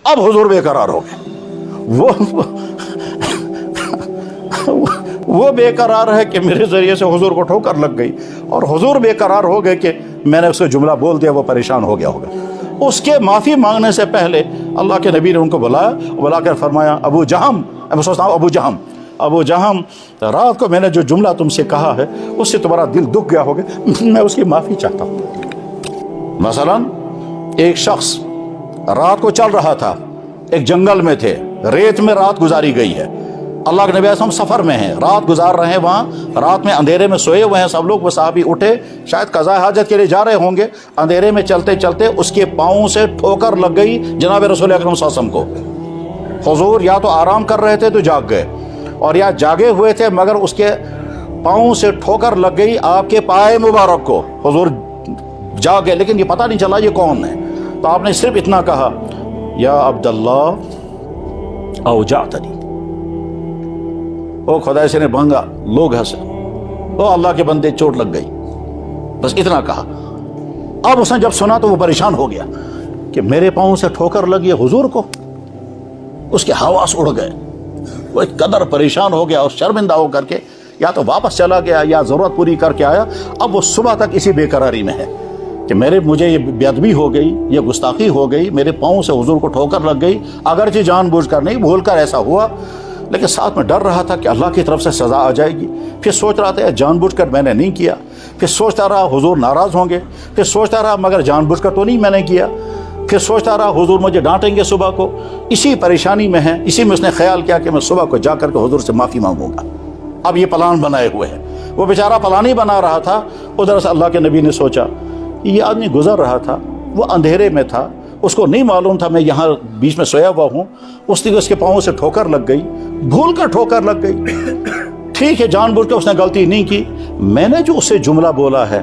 اب हुजूर बेकरार हो गए। वो बेकरार है कि मेरे ज़रिए से हुजूर को ठोकर लग गई, और हुजूर बेकरार हो गए कि मैंने उसको जुमला बोल दिया, वो परेशान हो गया होगा। उसके माफ़ी मांगने से पहले अल्लाह के नबी ने उनको बुलाकर फरमाया, अबू जहम, मैं सोचता हूँ अबू जहम, रात को मैंने जो जुमला तुमसे कहा है उससे तुम्हारा दिल दुख गया होगा, मैं उसकी माफ़ी चाहता हूँ। मसलन एक शख्स रात को चल रहा था, एक जंगल में थे, रेत में रात गुजारी गई है। अल्लाह के नबी हम सफ़र में हैं, रात गुजार रहे हैं, वहाँ रात में अंधेरे में सोए हुए हैं सब लोग। वो साहबी उठे, शायद कज़ा हाजत के लिए जा रहे होंगे। अंधेरे में चलते चलते उसके पाँव से ठोकर लग गई जनाब रसूल अकरम सल्लल्लाहु अलैहि वसल्लम को। हुजूर या तो आराम कर रहे थे तो जाग गए, और या जागे हुए थे मगर उसके पाँव से ठोकर लग गई आपके पाए मुबारक को। हुजूर जाग गए, लेकिन ये पता नहीं चला ये कौन है। तो आपने सिर्फ इतना कहा, या अब्दुल्लाह औजातनी, ओ खुदा से ने भांगा, लोग हंसे, ओ अल्लाह के बंदे चोट लग गई, बस इतना कहा। अब उसने जब सुना तो वो परेशान हो गया कि मेरे पाँव से ठोकर लगी है हुजूर को। उसके हवास उड़ गए, वो एक कदर परेशान हो गया और शर्मिंदा हो करके या तो वापस चला गया या ज़रूरत पूरी करके आया। अब वो सुबह तक इसी बेकरारी में है कि मुझे ये बेअदबी हो गई, ये गुस्ताखी हो गई, मेरे पाँव से हुजूर को ठोकर लग गई, अगरचे जानबूझकर नहीं, भूलकर ऐसा हुआ, लेकिन साथ में डर रहा था कि अल्लाह की तरफ से सज़ा आ जाएगी। फिर सोच रहा था जानबूझकर मैंने नहीं किया, फिर सोचता रहा हुजूर नाराज़ होंगे, फिर सोचता रहा मगर जानबूझकर तो नहीं मैंने किया, फिर सोचता रहा हुजूर मुझे डांटेंगे सुबह को। इसी परेशानी में है, इसी में उसने ख्याल किया कि मैं सुबह को जा करके हुजूर से माफ़ी मांगूंगा। अब ये प्लान बनाए हुए है, वो बेचारा प्लान ही बना रहा था। उधर से अल्लाह के नबी ने सोचा ये आदमी गुजर रहा था, वो अंधेरे में था, उसको नहीं मालूम था मैं यहाँ बीच में सोया हुआ हूँ। उस दिन उसके पाँव से ठोकर लग गई, भूल कर ठोकर लग गई, ठीक है, जानबूझ के उसने गलती नहीं की। मैंने जो उससे जुमला बोला है,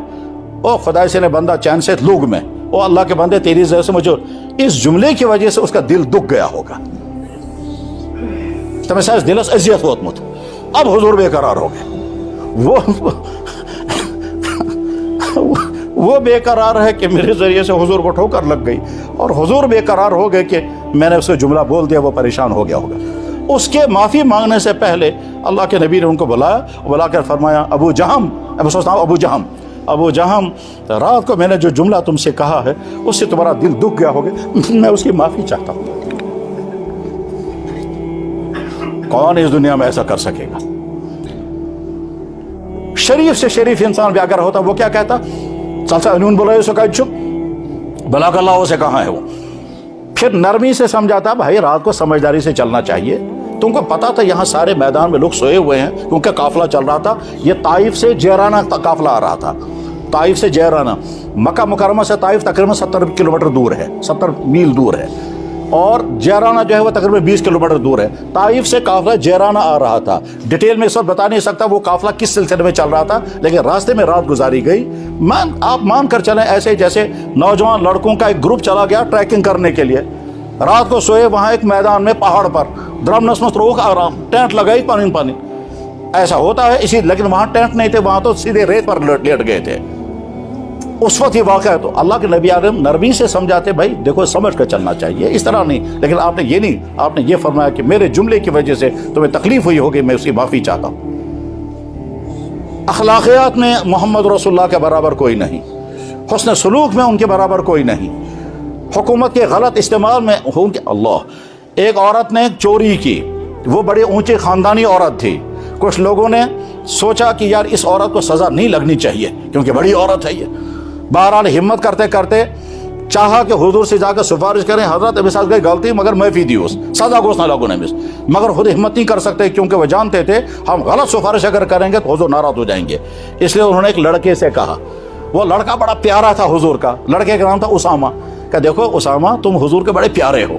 ओ खुदा से ने बंदा चैन से लोग में, ओ अल्लाह के बंदे तेरी वजह से मुझे, इस जुमले की वजह से उसका दिल दुख गया होगा, तो मैं शायद दिलस अजियत होत मुत। अब हुजूर बेकरार हो गए। वो बेकरार है कि मेरे ज़रिए से हुजूर को ठोकर लग गई, और हुजूर बेकरार हो गए कि मैंने उससे जुमला बोल दिया, वो परेशान हो गया होगा। उसके माफ़ी मांगने से पहले अल्लाह के नबी ने उनको बुलाकर फरमाया, अबू जहम, मैं सोचता हूँ अबू जहम, रात को मैंने जो जुमला तुमसे कहा है उससे तुम्हारा दिल दुख गया होगा, मैं उसकी माफ़ी चाहता हूँ। कौन इस दुनिया में ऐसा कर सकेगा? शरीफ से शरीफ इंसान भी अगर होता वो क्या कहता? चलसा अनून बोला उसको कह चुप, भला कल्ला से कहाँ है वो। फिर नरमी से समझाता, भाई रात को समझदारी से चलना चाहिए, तुमको पता था यहाँ सारे मैदान में लोग सोए हुए हैं, क्योंकि काफिला चल रहा था। ये ताइफ से जैराना काफिला आ रहा था, ताइफ से जैराना, मक्का मुकरमा से ताइफ तकरीबन 70 किलोमीटर दूर है, 70 मील दूर है, और जैराना जो है वो तकरीबन 20 किलोमीटर दूर है। ताइफ से काफिला जैराना आ रहा था। डिटेल में इस वक्त बता नहीं सकता वो काफिला किस सिलसिले में चल रहा था, लेकिन रास्ते में रात गुजारी गई। आप मान कर चलें ऐसे जैसे नौजवान लड़कों का एक ग्रुप चला गया ट्रैकिंग करने के लिए, रात को सोए वहाँ एक मैदान में पहाड़ पर, द्रमनस मस्त रोक आराम, टेंट लगाई, पानी ऐसा होता है इसी, लेकिन वहाँ टेंट नहीं थे, वहाँ तो सीधे रेत पर लेट गए थे। उस वक्त ये वाक़या है, तो अल्लाह के नबी आदम नरमी से समझाते, भाई देखो समझ कर चलना चाहिए, इस तरह नहीं। लेकिन आपने ये नहीं, आपने ये फरमाया कि मेरे जुमले की वजह से तुम्हें तकलीफ हुई होगी, मैं उसकी माफ़ी चाहता हूँ। अखलाकियात में मोहम्मद रसूलुल्लाह के बराबर कोई नहीं, हुस्न सलूक में उनके बराबर कोई नहीं, हुकूमत के गलत इस्तेमाल में होंगे। अल्लाह, एक औरत ने चोरी की, वो बड़े ऊंचे ख़ानदानी औरत थी। कुछ लोगों ने सोचा कि यार इस औरत को सज़ा नहीं लगनी चाहिए क्योंकि बड़ी औरत है ये। बहरहाल हिम्मत करते करते चाहा कि हुजूर से जाकर सिफारिश करें, हजरत अभी साथ गई गलती मगर मैं भी दी उस सज़ा गोश ना लागू नहीं, मगर खुद हिम्मत नहीं कर सकते क्योंकि वह जानते थे हम गलत सिफारिश अगर करेंगे तो हुजूर नाराज़ हो जाएंगे। इसलिए उन्होंने एक लड़के से कहा, वो लड़का बड़ा प्यारा था हुजूर का, लड़के का नाम था उसामा, कि देखो उसामा तुम हुजूर के बड़े प्यारे हो,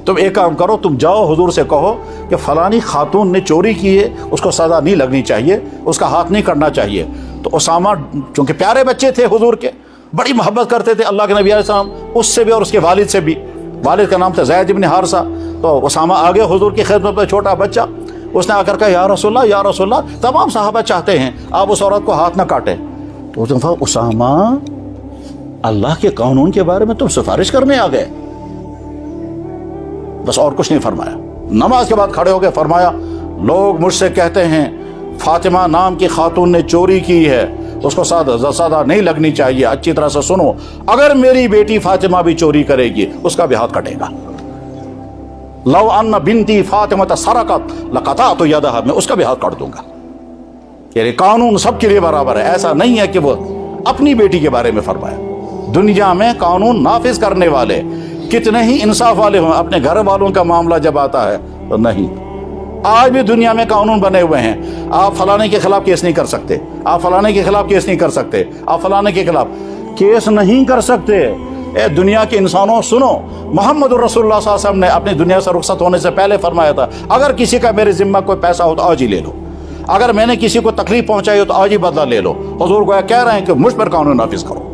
तुम एक काम करो, तुम जाओ हुजूर से कहो कि फलानी खातून ने चोरी की है, उसको सज़ा नहीं लगनी चाहिए, उसका हाथ नहीं करना चाहिए। तो उसामा चूँकि प्यारे बच्चे थे हुजूर के, बड़ी मोहब्बत करते थे अल्लाह के नबी अलैहि सलाम उससे भी और उसके वालिद से भी। वालिद का नाम था ज़ैद इब्न हारिसा। तो उसामा आ गए हुजूर की खिदमत में, छोटा बच्चा, उसने आकर कहा या रसूलल्लाह, तमाम सहाबा चाहते हैं आप उस औरत को हाथ ना काटें। तो उसने कहा उसामा, अल्लाह के कानून के बारे में तुम सिफारिश करने आ गए? بس اور کچھ نہیں فرمایا. نماز کے بعد کھڑے ہو کے فرمایا لوگ مجھ سے کہتے ہیں فاطمہ نام کی خاتون نے چوری کی ہے, اس کو سزا نہیں لگنی چاہیے. اچھی طرح سے سنو, اگر میری بیٹی فاطمہ بھی چوری کرے گی اس کا بھی ہاتھ کٹے گا. لو ان بنتی فاطمہ سرقت لقطعت یدها, میں اس کا بھی ہاتھ کاٹ دوں گا. یعنی قانون سب کے لیے برابر ہے. ایسا نہیں ہے کہ وہ اپنی بیٹی کے بارے میں فرمایا. دنیا میں قانون نافذ کرنے والے کتنے ہی انصاف والے ہوں, اپنے گھر والوں کا معاملہ جب آتا ہے تو نہیں. آج بھی دنیا میں قانون بنے ہوئے ہیں, آپ فلانے کے خلاف کیس نہیں کر سکتے, آپ فلانے کے خلاف کیس نہیں کر سکتے, آپ فلانے کے خلاف کیس نہیں کر سکتے. اے دنیا کے انسانوں سنو, محمد الرسول اللہ صلی اللہ علیہ وسلم نے اپنی دنیا سے رخصت ہونے سے پہلے فرمایا تھا اگر کسی کا میرے ذمہ کوئی پیسہ ہو تو آج ہی لے لو, اگر میں نے کسی کو تکلیف پہنچائی ہو تو آج ہی بدلہ لے لو. حضور گویا کہہ رہے ہیں کہ مجھ پر قانون نافذ کرو.